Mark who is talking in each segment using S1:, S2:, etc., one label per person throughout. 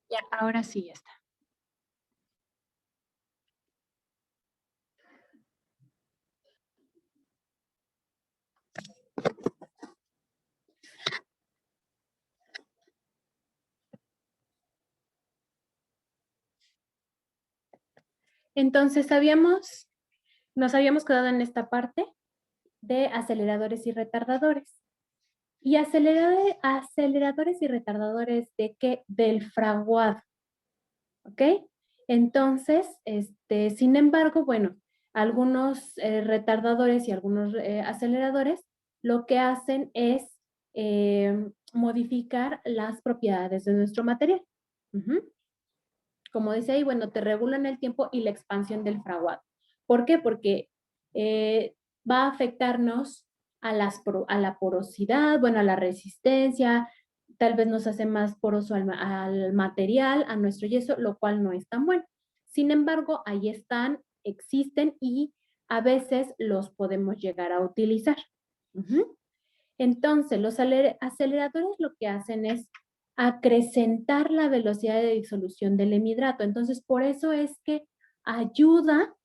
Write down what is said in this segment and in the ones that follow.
S1: Ya, ahora sí ya está. Entonces, nos habíamos quedado en esta parte de aceleradores y retardadores. ¿Y aceleradores y retardadores de qué? Del fraguado, ¿ok? Entonces, sin embargo, bueno, algunos retardadores y algunos aceleradores lo que hacen es modificar las propiedades de nuestro material. Ujú. Como dice ahí, bueno, te regulan el tiempo y la expansión del fraguado. ¿Por qué? Porque eh, va a afectarnos a la porosidad, bueno, a la resistencia, tal vez nos hace más poroso al material, a nuestro yeso, lo cual no es tan bueno. Sin embargo, ahí están, existen y a veces los podemos llegar a utilizar. Ujú. Entonces, los aceleradores lo que hacen es acrecentar la velocidad de disolución del emidrato. Entonces, por eso es que ayuda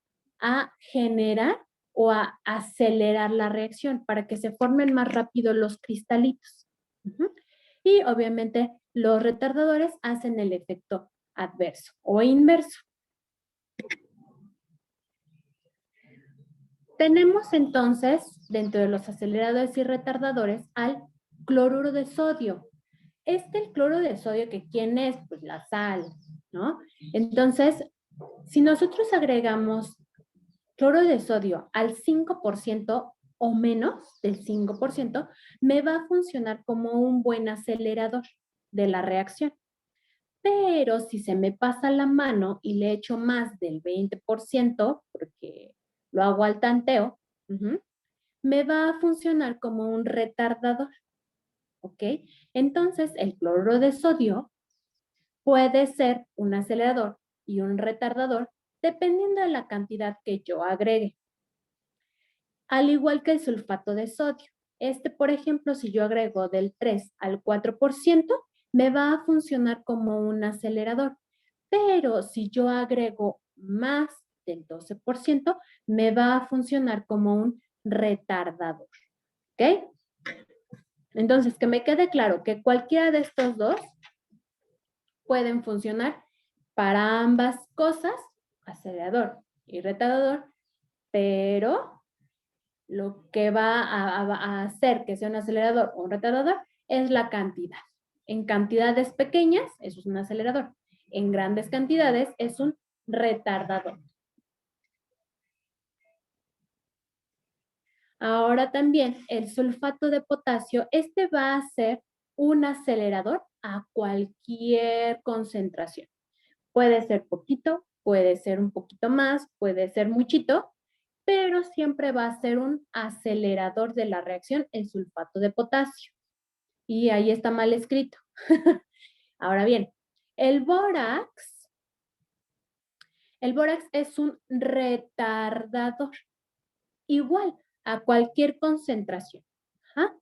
S1: a generar o a acelerar la reacción para que se formen más rápido los cristalitos. Ujú. Y obviamente los retardadores hacen el efecto adverso o inverso. Tenemos entonces, dentro de los aceleradores y retardadores, al cloruro de sodio. El cloro de sodio, que ¿quién es? Pues la sal, ¿no? Entonces, si nosotros agregamos cloro de sodio al 5% o menos del 5%, me va a funcionar como un buen acelerador de la reacción. Pero si se me pasa la mano y le echo más del 20%, porque lo hago al tanteo, me va a funcionar como un retardador, ¿ok? Entonces, el cloruro de sodio puede ser un acelerador y un retardador dependiendo de la cantidad que yo agregue. Al igual que el sulfato de sodio. Por ejemplo, si yo agrego del 3 al 4%, me va a funcionar como un acelerador. Pero si yo agrego más del 12%, me va a funcionar como un retardador. ¿Ok? Entonces, que me quede claro que cualquiera de estos dos pueden funcionar para ambas cosas, acelerador y retardador, pero lo que va a hacer que sea un acelerador o un retardador es la cantidad. En cantidades pequeñas, eso es un acelerador. En grandes cantidades, es un retardador. Ahora también el sulfato de potasio, va a ser un acelerador a cualquier concentración. Puede ser poquito, puede ser un poquito más, puede ser muchito, pero siempre va a ser un acelerador de la reacción el sulfato de potasio. Y ahí está mal escrito. Ahora bien, el bórax, el bórax es un retardador, igual a cualquier concentración. ¿Ah?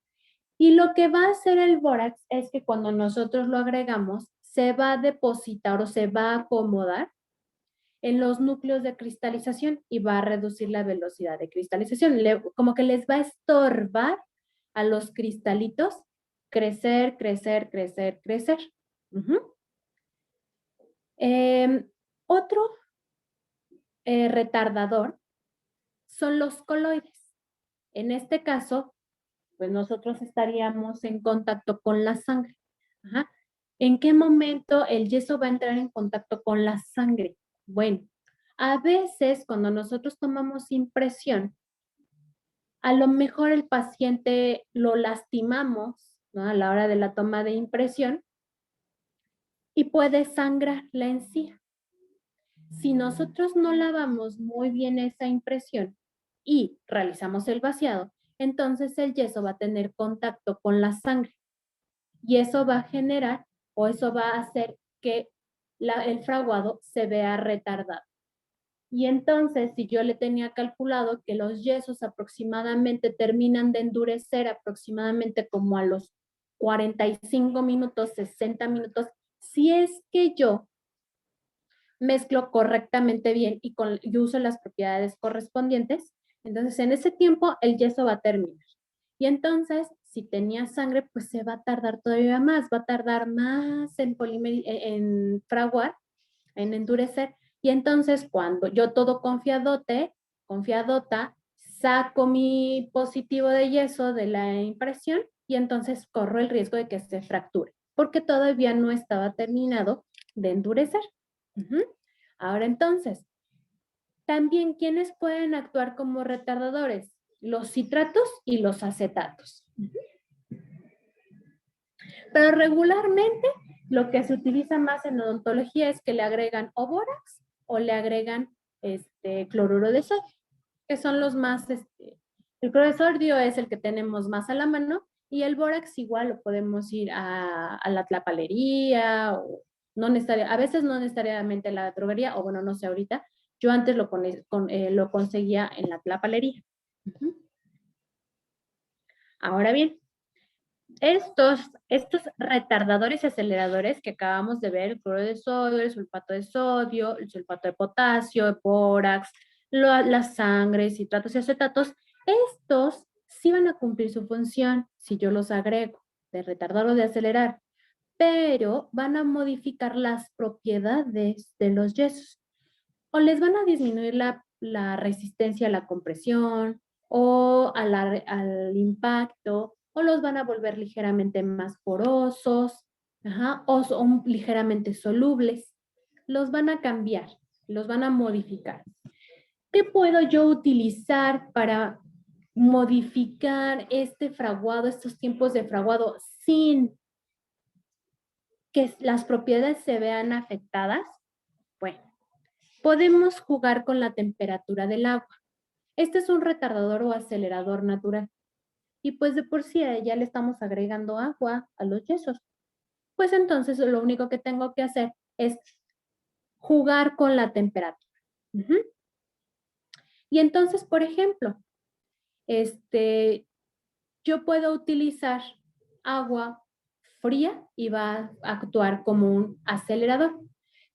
S1: Y lo que va a hacer el bórax es que cuando nosotros lo agregamos, se va a depositar o se va a acomodar en los núcleos de cristalización y va a reducir la velocidad de cristalización. Como que les va a estorbar a los cristalitos crecer, crecer, crecer, crecer. Uh-huh. Otro retardador son los coloides. En este caso, pues nosotros estaríamos en contacto con la sangre. Ajá. ¿En qué momento el yeso va a entrar en contacto con la sangre? Bueno, a veces cuando nosotros tomamos impresión, a lo mejor el paciente lo lastimamos, ¿no? A la hora de la toma de impresión y puede sangrar la encía. Si nosotros no lavamos muy bien esa impresión y realizamos el vaciado, entonces el yeso va a tener contacto con la sangre y eso va a generar o eso va a hacer que el fraguado se vea retardado. Y entonces, si yo le tenía calculado que los yesos aproximadamente terminan de endurecer aproximadamente como a los 45 minutos, 60 minutos, Si es que yo mezclo correctamente bien y uso las propiedades correspondientes, entonces en ese tiempo el yeso va a terminar. Y entonces, si tenía sangre, pues se va a tardar todavía más, va a tardar más en fraguar, en endurecer. Y entonces, cuando yo todo confiadota, saco mi positivo de yeso de la impresión y entonces corro el riesgo de que se fracture, porque todavía no estaba terminado de endurecer. Ujú. Ahora entonces, también, ¿quiénes pueden actuar como retardadores? Los citratos y los acetatos. Pero regularmente lo que se utiliza más en odontología es que le agregan o bórax o le agregan cloruro de sodio, que son los más, el cloruro de sodio es el que tenemos más a la mano y el bórax igual lo podemos ir a la tlapalería o no a veces no necesariamente a la droguería o bueno, no sé ahorita. Yo antes lo conseguía en la tlapalería. Ahora bien, estos retardadores y aceleradores que acabamos de ver, el cloruro de sodio, el sulfato de sodio, el sulfato de potasio, el bórax, la sangre, citratos y acetatos, estos sí van a cumplir su función si yo los agrego de retardar o de acelerar, pero van a modificar las propiedades de los yesos o les van a disminuir la resistencia a la compresión o al impacto, o los van a volver ligeramente más porosos, ajá, o son ligeramente solubles. Los van a cambiar, los van a modificar. ¿Qué puedo yo utilizar para modificar este fraguado, estos tiempos de fraguado sin que las propiedades se vean afectadas? Bueno, podemos jugar con la temperatura del agua. Este es un retardador o acelerador natural. Y pues de por sí ya le estamos agregando agua a los yesos. Pues entonces lo único que tengo que hacer es jugar con la temperatura. Ujú. Y entonces, por ejemplo, yo puedo utilizar agua fría y va a actuar como un acelerador.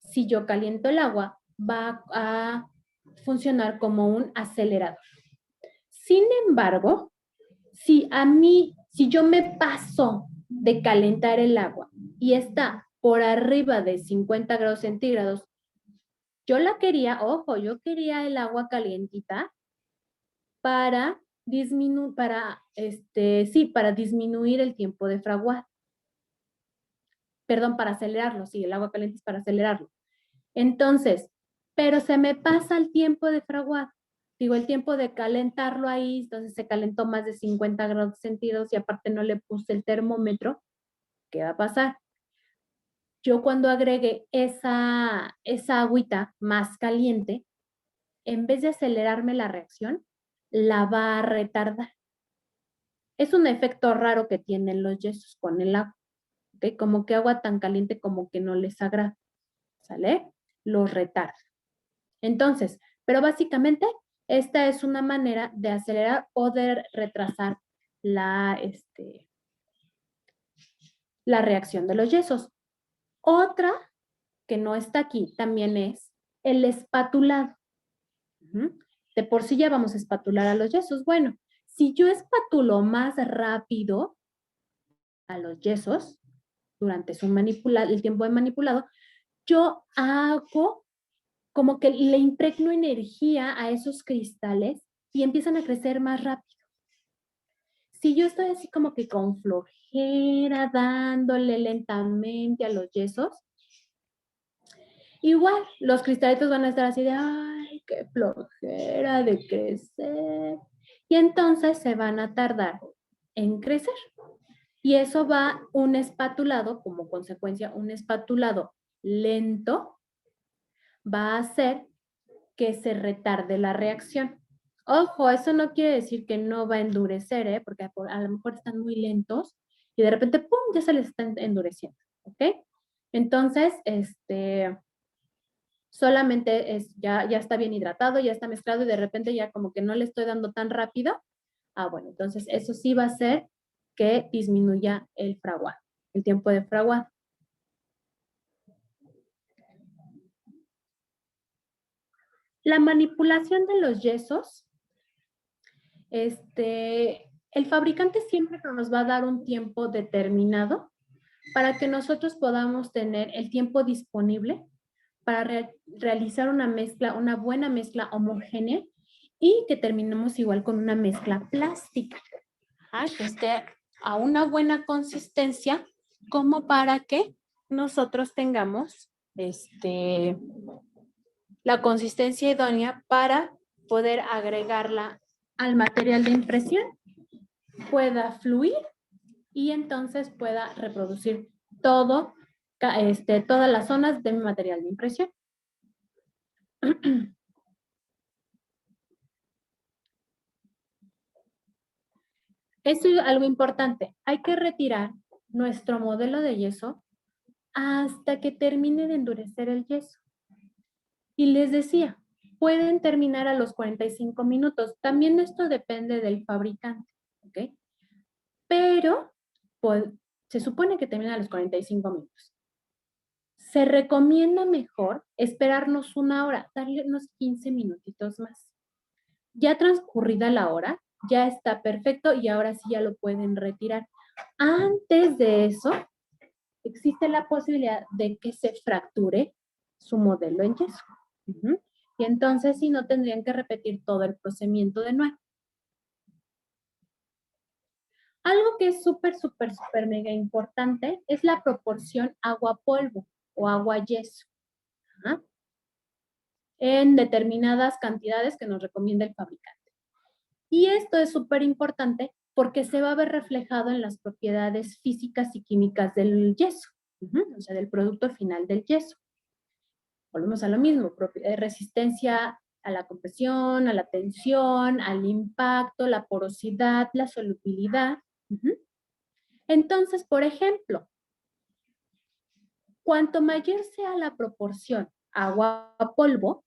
S1: Si yo caliento el agua, va a funcionar como un acelerador. Sin embargo, si yo me paso de calentar el agua y está por arriba de 50 grados centígrados, yo la quería, ojo, yo quería el agua calientita para para disminuir el tiempo de fraguar. Perdón, para acelerarlo, sí, el agua caliente es para acelerarlo. Entonces, pero se me pasa el tiempo de fraguar. Digo, el tiempo de calentarlo ahí, entonces se calentó más de 50 grados centígrados y aparte no le puse el termómetro. ¿Qué va a pasar? Yo cuando agregue esa agüita más caliente, en vez de acelerarme la reacción, la va a retardar. Es un efecto raro que tienen los yesos con el agua, ¿ok? Como que agua tan caliente como que no les agrada, ¿sale? Los retarda. Entonces, pero básicamente esta es una manera de acelerar o de retrasar la reacción de los yesos. Otra que no está aquí también es el espatulado. De por sí ya vamos a espatular a los yesos. Bueno, si yo espatulo más rápido a los yesos durante el tiempo de manipulado, yo hago como que le impregno energía a esos cristales y empiezan a crecer más rápido. Si yo estoy así como que con flojera, dándole lentamente a los yesos, igual los cristalitos van a estar así de, ay, qué flojera de crecer. Y entonces se van a tardar en crecer. Y eso va un espatulado, como consecuencia, un espatulado lento va a hacer que se retarde la reacción. Ojo, eso no quiere decir que no va a endurecer, ¿eh? Porque a lo mejor están muy lentos y de repente, ¡pum!, ya se les está endureciendo, ¿ok? Entonces, solamente ya está bien hidratado, ya está mezclado y de repente ya como que no le estoy dando tan rápido. Ah, bueno, entonces eso sí va a hacer que disminuya el fraguado, el tiempo de fraguado. La manipulación de los yesos, el fabricante siempre nos va a dar un tiempo determinado para que nosotros podamos tener el tiempo disponible para realizar una mezcla, una buena mezcla homogénea y que terminemos igual con una mezcla plástica, que esté a una buena consistencia como para que nosotros tengamos la consistencia idónea para poder agregarla al material de impresión, pueda fluir y entonces pueda reproducir todo, todas las zonas de mi material de impresión. Eso es algo importante. Hay que retirar nuestro modelo de yeso hasta que termine de endurecer el yeso. Y les decía, pueden terminar a los 45 minutos. También esto depende del fabricante, ¿ok? Pero pues, se supone que termina a los 45 minutos. Se recomienda mejor esperarnos una hora, darle unos 15 minutitos más. Ya transcurrida la hora, ya está perfecto y ahora sí ya lo pueden retirar. Antes de eso, existe la posibilidad de que se fracture su modelo en yeso. Y entonces sí no tendrían que repetir todo el procedimiento de nuevo. Algo que es súper, súper, súper mega importante es la proporción agua-polvo o agua-yeso. En determinadas cantidades que nos recomienda el fabricante. Y esto es súper importante porque se va a ver reflejado en las propiedades físicas y químicas del yeso, o sea, del producto final del yeso. Volvemos a lo mismo, resistencia a la compresión, a la tensión, al impacto, la porosidad, la solubilidad. Entonces, por ejemplo, cuanto mayor sea la proporción agua-polvo,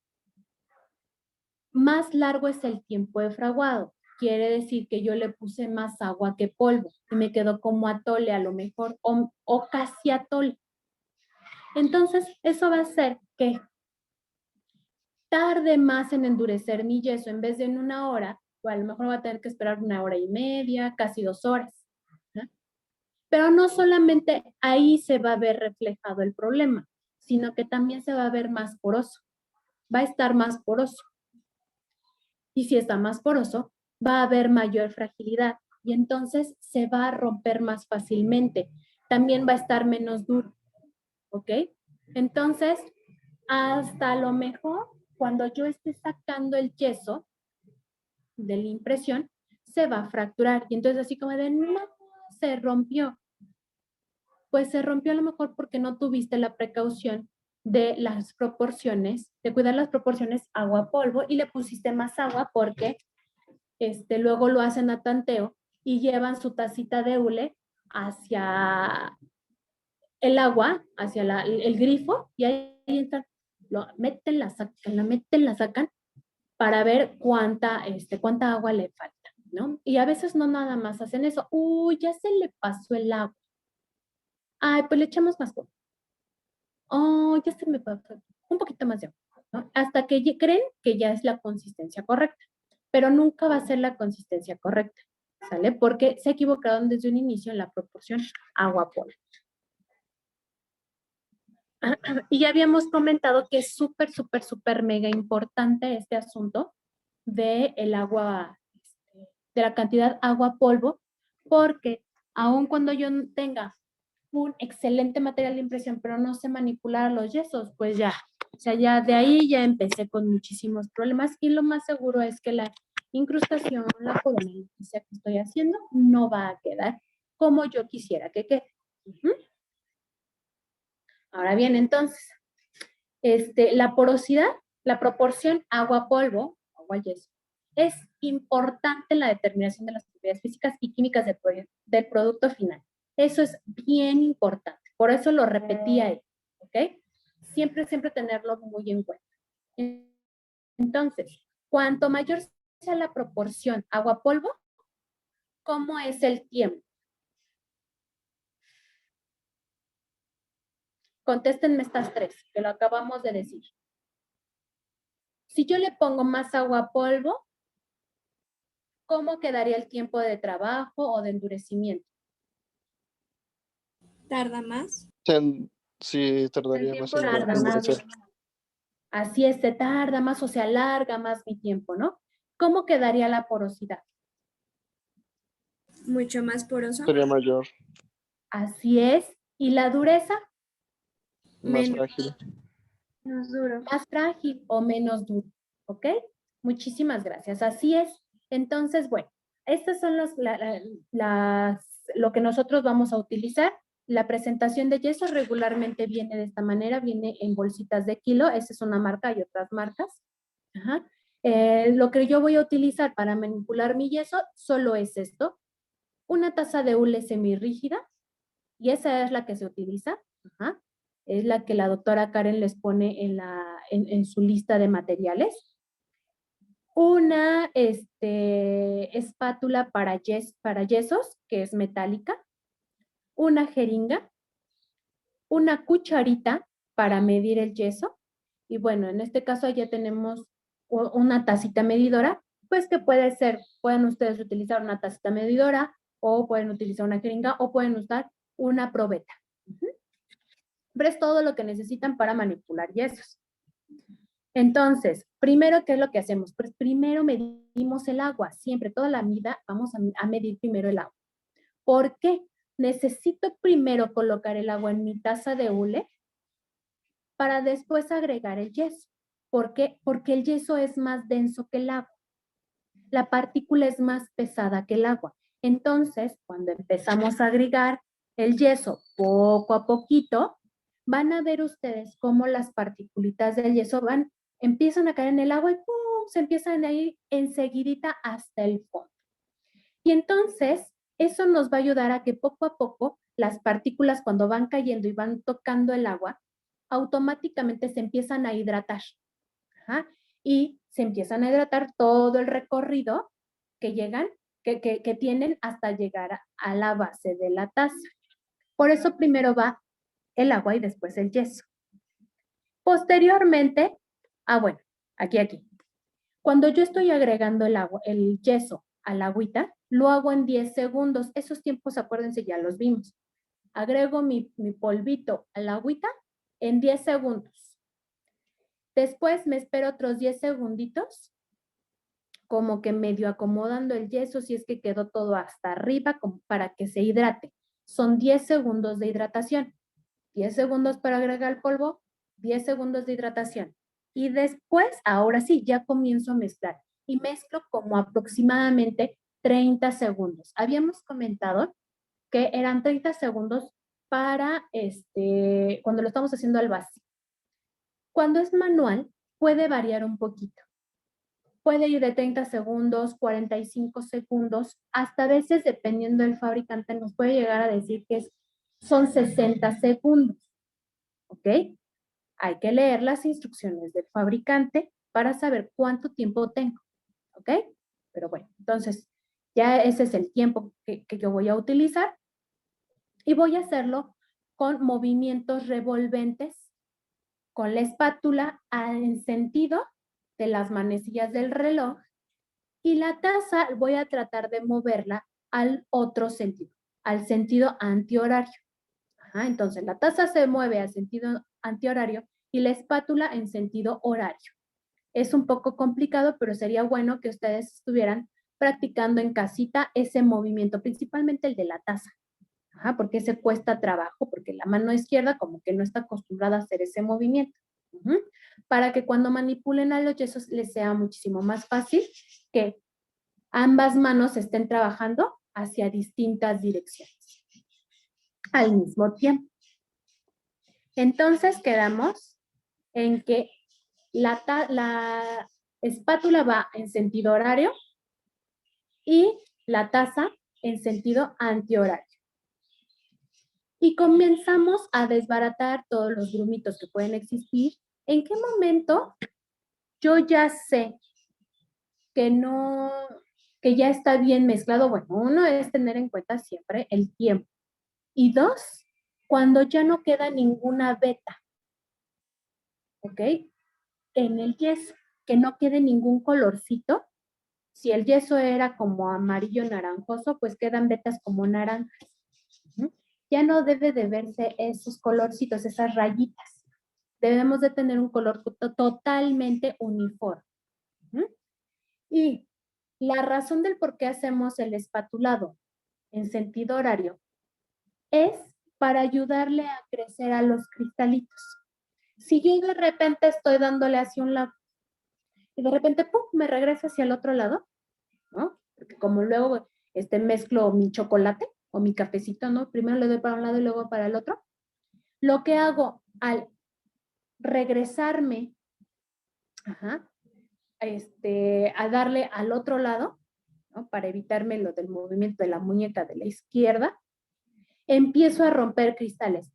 S1: más largo es el tiempo de fraguado. Quiere decir que yo le puse más agua que polvo y me quedó como atole a lo mejor o casi atole. Entonces, eso va a hacer que tarde más en endurecer mi yeso en vez de en una hora, o a lo mejor va a tener que esperar una hora y media, casi 2 horas. Pero no solamente ahí se va a ver reflejado el problema, sino que también se va a ver más poroso. Va a estar más poroso. Y si está más poroso, va a haber mayor fragilidad y entonces se va a romper más fácilmente. También va a estar menos duro. ¿Ok? Entonces, hasta lo mejor, cuando yo esté sacando el yeso de la impresión, se va a fracturar. Y entonces así como de, no, se rompió. Pues se rompió a lo mejor porque no tuviste la precaución de las proporciones, de cuidar las proporciones agua-polvo y le pusiste más agua porque luego lo hacen a tanteo y llevan su tacita de hule hacia el agua, hacia el grifo y ahí entran, lo meten, la sacan para ver cuánta agua le falta, ¿no? Y a veces no nada más hacen eso. Uy, ya se le pasó el agua. Ay, pues le echamos más agua. Oh, ya se me pasó un poquito más de agua, ¿no? Hasta que creen que ya es la consistencia correcta, pero nunca va a ser la consistencia correcta, ¿sale? Porque se equivocaron desde un inicio en la proporción agua-polvo. Y ya habíamos comentado que es súper, súper, súper mega importante este asunto de el agua, de la cantidad agua-polvo, porque aun cuando yo tenga un excelente material de impresión, pero no sé manipular los yesos, pues ya, o sea, ya de ahí ya empecé con muchísimos problemas y lo más seguro es que la incrustación, la corona, lo que sea que estoy haciendo, no va a quedar como yo quisiera que quede. Ahora bien, entonces, la porosidad, la proporción agua-polvo, agua-yeso, es importante en la determinación de las propiedades físicas y químicas del producto final. Eso es bien importante. Por eso lo repetí ahí, ¿ok? Siempre, siempre tenerlo muy en cuenta. Entonces, cuanto mayor sea la proporción agua-polvo, ¿cómo es el tiempo? Contéstenme estas tres, que lo acabamos de decir. Si yo le pongo más agua a polvo, ¿cómo quedaría el tiempo de trabajo o de endurecimiento?
S2: ¿Tarda más?
S3: Sí, tardaría más en
S1: Tarda más.
S3: endurecer.
S1: Así es, se tarda más o se alarga más mi tiempo, ¿no? ¿Cómo quedaría la porosidad?
S2: Mucho más poroso.
S3: Sería mayor,
S1: Así es. ¿Y la dureza?
S3: más
S2: Menos.
S3: frágil.
S2: Más duro.
S1: Más frágil o menos duro, ¿ok? Muchísimas gracias. Así es. Entonces, bueno, estas son lo que nosotros vamos a utilizar. La presentación de yeso regularmente viene de esta manera, viene en bolsitas de kilo. Esa es una marca y otras marcas. Ajá. Lo que yo voy a utilizar para manipular mi yeso solo es esto. Una taza de hule semirrígida, y esa es la que se utiliza. Ajá. Es la que la doctora Karen les pone en su lista de materiales. Una espátula para yesos, que es metálica. Una jeringa. Una cucharita para medir el yeso. Y bueno, en este caso ya tenemos una tacita medidora, pues que pueden ustedes utilizar una tacita medidora o pueden utilizar una jeringa o pueden usar una probeta. Pero es todo lo que necesitan para manipular yesos. Entonces, primero, ¿qué es lo que hacemos? Pues primero medimos el agua. Siempre, toda la vida, vamos a medir primero el agua. ¿Por qué? Necesito primero colocar el agua en mi taza de hule para después agregar el yeso. ¿Por qué? Porque el yeso es más denso que el agua. La partícula es más pesada que el agua. Entonces, cuando empezamos a agregar el yeso poco a poquito, van a ver ustedes cómo las particulitas del yeso empiezan a caer en el agua y ¡pum! Se empiezan a ir enseguidita hasta el fondo. Y entonces, eso nos va a ayudar a que poco a poco las partículas cuando van cayendo y van tocando el agua, automáticamente se empiezan a hidratar. Ajá. Y se empiezan a hidratar todo el recorrido que llegan, que tienen hasta llegar a la base de la taza. Por eso primero va el agua y después el yeso. Posteriormente, bueno, aquí. Cuando yo estoy agregando el yeso a la agüita, lo hago en 10 segundos. Esos tiempos, acuérdense, ya los vimos. Agrego mi polvito a la agüita en 10 segundos. Después me espero otros 10 segunditos, como que medio acomodando el yeso, si es que quedó todo hasta arriba, como para que se hidrate. Son 10 segundos de hidratación. 10 segundos para agregar el polvo, 10 segundos de hidratación. Y después, ahora sí, ya comienzo a mezclar. Y mezclo como aproximadamente 30 segundos. Habíamos comentado que eran 30 segundos para cuando lo estamos haciendo al vacío. Cuando es manual, puede variar un poquito. Puede ir de 30 segundos, 45 segundos, hasta a veces, dependiendo del fabricante, nos puede llegar a decir que son 60 segundos. ¿Ok? Hay que leer las instrucciones del fabricante para saber cuánto tiempo tengo. ¿Ok? Pero bueno, entonces ya ese es el tiempo que yo voy a utilizar y voy a hacerlo con movimientos revolventes con la espátula en sentido de las manecillas del reloj y la taza voy a tratar de moverla al otro sentido, al sentido antihorario. Entonces la taza se mueve al sentido antihorario y la espátula en sentido horario. Es un poco complicado, pero sería bueno que ustedes estuvieran practicando en casita ese movimiento, principalmente el de la taza. Porque ese cuesta trabajo, porque la mano izquierda como que no está acostumbrada a hacer ese movimiento. Para que cuando manipulen a los yesos les sea muchísimo más fácil que ambas manos estén trabajando hacia distintas direcciones al mismo tiempo. Entonces quedamos en que la espátula va en sentido horario y la taza en sentido antihorario. Y comenzamos a desbaratar todos los grumitos que pueden existir. ¿En qué momento yo ya sé que ya está bien mezclado? Bueno, uno es tener en cuenta siempre el tiempo. Y dos, cuando ya no queda ninguna veta, ¿ok? En el yeso. que no quede ningún colorcito. Si el yeso era como amarillo naranjoso, pues quedan vetas como naranjas. Ya no debe de verse esos colorcitos, esas rayitas. Debemos de tener un color totalmente uniforme. Y la razón del por qué hacemos el espatulado en sentido horario es para ayudarle a crecer a los cristalitos. Si yo de repente estoy dándole hacia un lado y de repente ¡pum!, me regresa hacia el otro lado, ¿no? Porque como luego mezclo mi chocolate o mi cafecito, ¿no? Primero le doy para un lado y luego para el otro. Lo que hago al regresarme a darle al otro lado, ¿no? Para evitarme lo del movimiento de la muñeca de la izquierda, empiezo a romper cristales.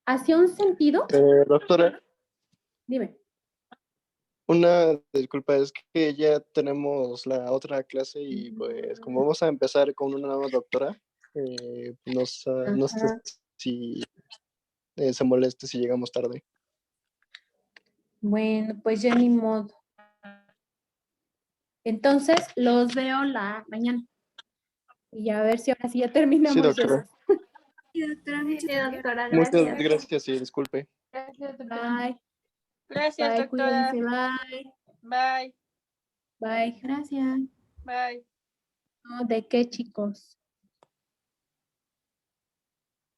S1: Hacia un sentido.
S3: Doctora,
S1: Dime.
S3: una disculpa, es que ya tenemos la otra clase y pues como vamos a empezar con una nueva doctora, no sé si se moleste si llegamos tarde.
S1: Bueno, pues ya ni modo. Entonces, los veo la mañana. Y a ver si ahora sí ya terminamos.
S3: Sí, doctora.
S2: Sí, doctora, muchas gracias.
S3: Muchas gracias y disculpe.
S4: Gracias, doctora.
S1: Bye.
S4: Gracias,
S1: Bye,
S4: doctora.
S1: cuídense. Bye.
S4: Bye.
S1: Bye.
S2: Gracias.
S4: Bye.
S1: No, ¿de qué, chicos?